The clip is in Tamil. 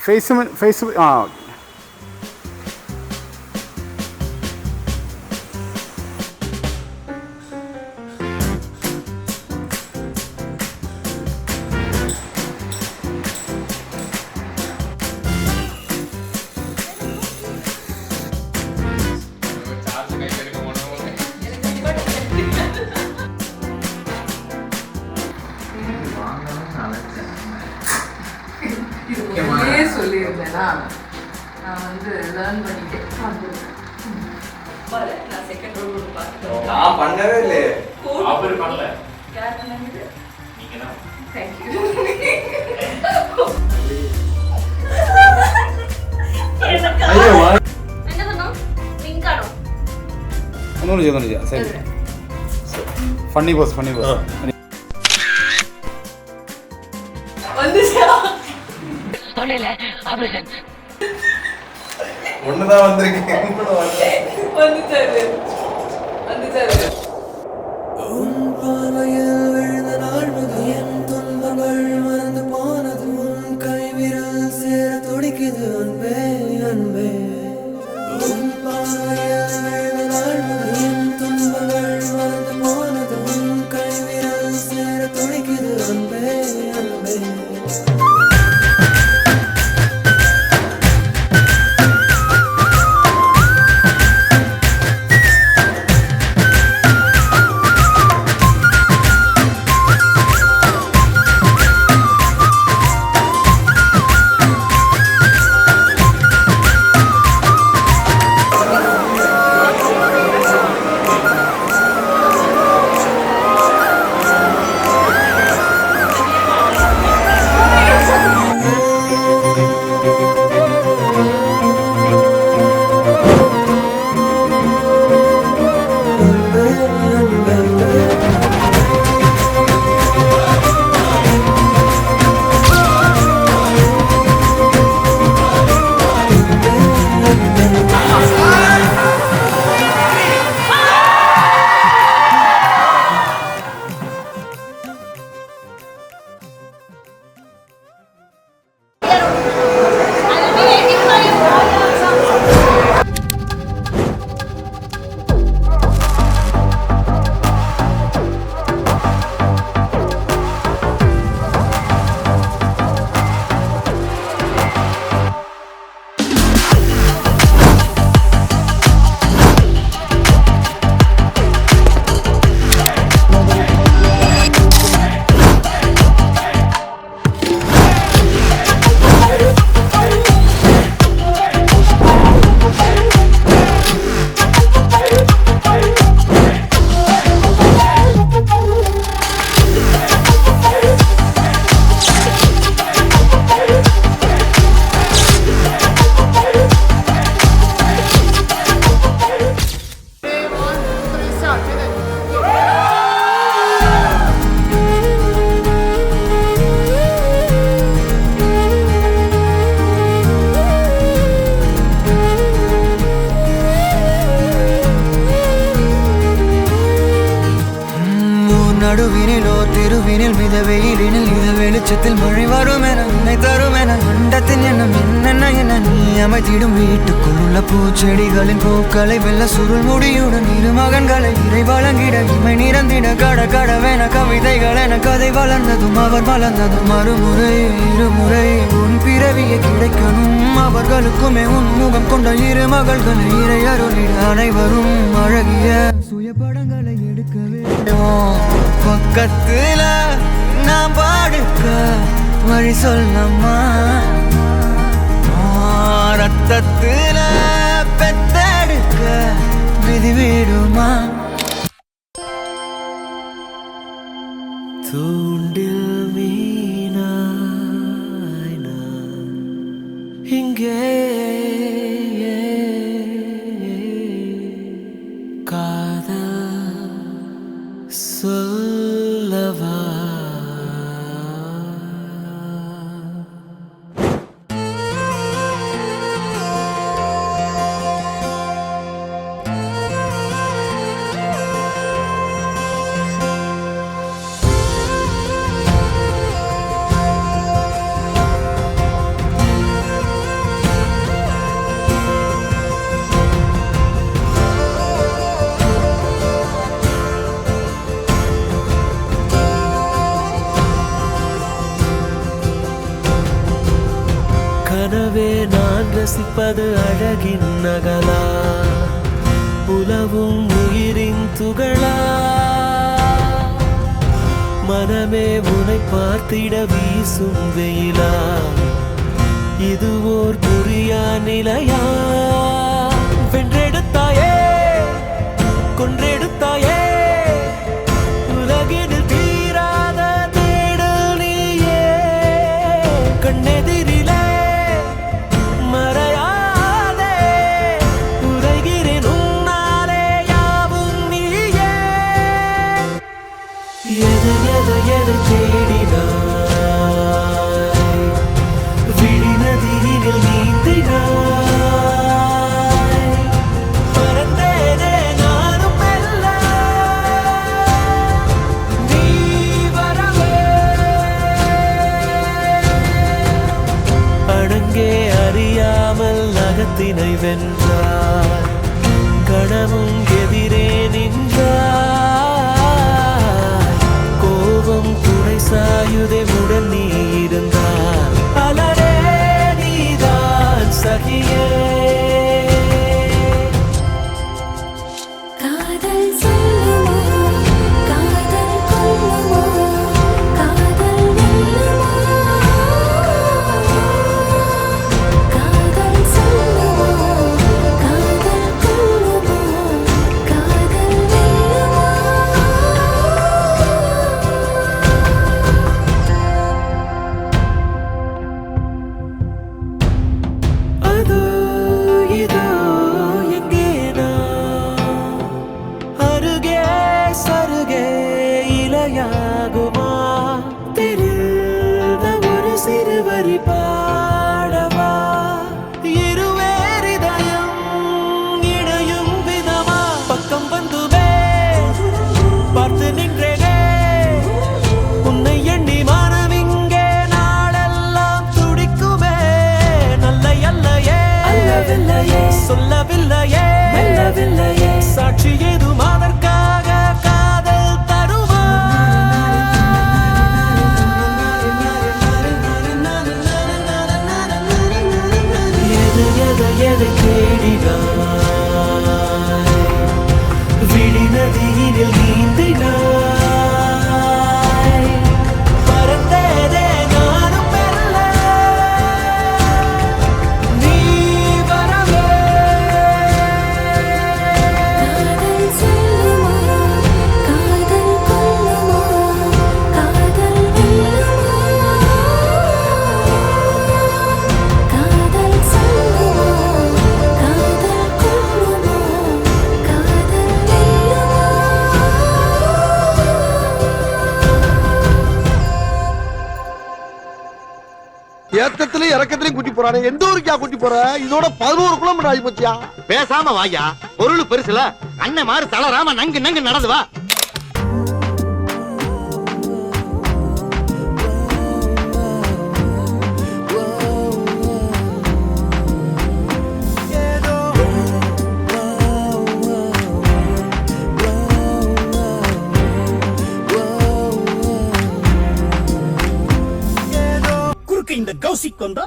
ഫേസ് ആ சொல்லியிருந்தேன்னா நான் வந்து லேர்ன் பண்ணிட்டேன். நான் செகண்ட் ரோல் பார்த்துட்டேன். நான் பண்ணவே இல்லை. அவர் பண்ணல. யார் பண்ணது? நீங்க தான். Thank you. என்ன சொன்னோம்? லிங்க் ஆனோ? ഒന്നുകൂടി ചെയ്യാം ശരി ഫണ്ണി ബോസ് ஒண்ணுதான் வந்திருக்கேன். நடுவினிலோ திருவினில் மித வெயிலினில் இத வெளிச்சத்தில் மழை வரும் என உன்னை தரும் என அண்டத்தின் எண்ணம் என்னென்ன என நீ அமைத்திடும் வீட்டுக்குள் உள்ள பூச்செடிகளின் பூக்களை வெல்ல சுருள் முடியுடன் இரு மகன்களை இறை வழங்கிட இமை நிறந்திட கட கடவென கவிதைகள் என கதை வளர்ந்ததும் அவர் வளர்ந்ததும் மறுமுறை இருமுறை உன் பிறவியை கிடைக்கணும் அவர்களுக்குமே உன் முகம் கொண்ட இரு மகள்களை இறை அருளிட அனைவரும் அழகிய சுயப்படங்களை எடுக்க வேண்டும் பக்கத்துல நான் பாடுக்க வழி சொல்லம்மா ரத்தத்துல பெத்தெடுக்க விதி விடுமா தூண்டில் மீனாய் நான் இங்கே காதல் சொல்லவா ரசிப்பது அழகின் நகலா புலவும் உயிரின் துகளா மனமே உனை பார்த்திட வீசும் வெயிலா இது ஓர் புரியா நிலையா வென்றெடுத்தாயே கொன்றெடுத்தாயே உலகினில் தீராத தேடல் நீயே கண்ணெதிரிலே மறையாதே உரைகிறேன் உன்னாலே யாவும் நீயே எது எது எது தேடினாய் விழி நதியினில் நீந்தினாய் பறந்தேனே நானும் மெல்ல நீ வரவே அடங்கே அறியாமல் நகத்தினை வென்றார் கணமும் எதிரே நின்றார் கோபம் துணை சாயுதே உடன் நீ இருந்தார் அலரே நீதான் சகியே காதல் சொல்லுமா காதல் கொல்லுமா காதல் வெல்லுமா காதல் சொல்லுமா காதல் கொல்லுமா காதல் வெல்லுமா அதோ இதோ எங்கே நான் அருகே சருகே இலையாகுமா தெரிந்த ஒரு சிறுவரி பாடவா இருவேரிதயம் இணையும் விதமா பக்கம் வந்துவே பார்த்து நின்றேனே உன்னை எண்ணி மனம் இங்கே நாளெல்லாம் துடிக்குமே நல்ல அல்லையே அல்லவில்லையே சொல்லவில்லையே மெல்லவில்லையே சாட்சி ஏதும் அதற்காக காதல் தருமா எது எதை தேடினாய் விழி நதியினில் நீந்தினாய் பறந்தேனே நானும் மெல்ல நீ வரவே காதல் சொல்லுமா காதல் கொல்லுமா காதல் வெல்லுமா காதல் சொல்லுமா காதல் கொல்லுமா காதல் வெல்லுமா ஏத்தத்திலயும் இறக்கத்திலயும் கூட்டி போறானே எந்த ஊருக்கா கூட்டி போற இதோட 11 கிலோமீட்டர் ஆகி போச்சியா பேசாம வாயா பொருள் பெருசுல அண்ணன் மாதிரி தளராம நங்கு நங்கு நடந்து வா குறுக்கு இந்த கௌசிக் வந்தா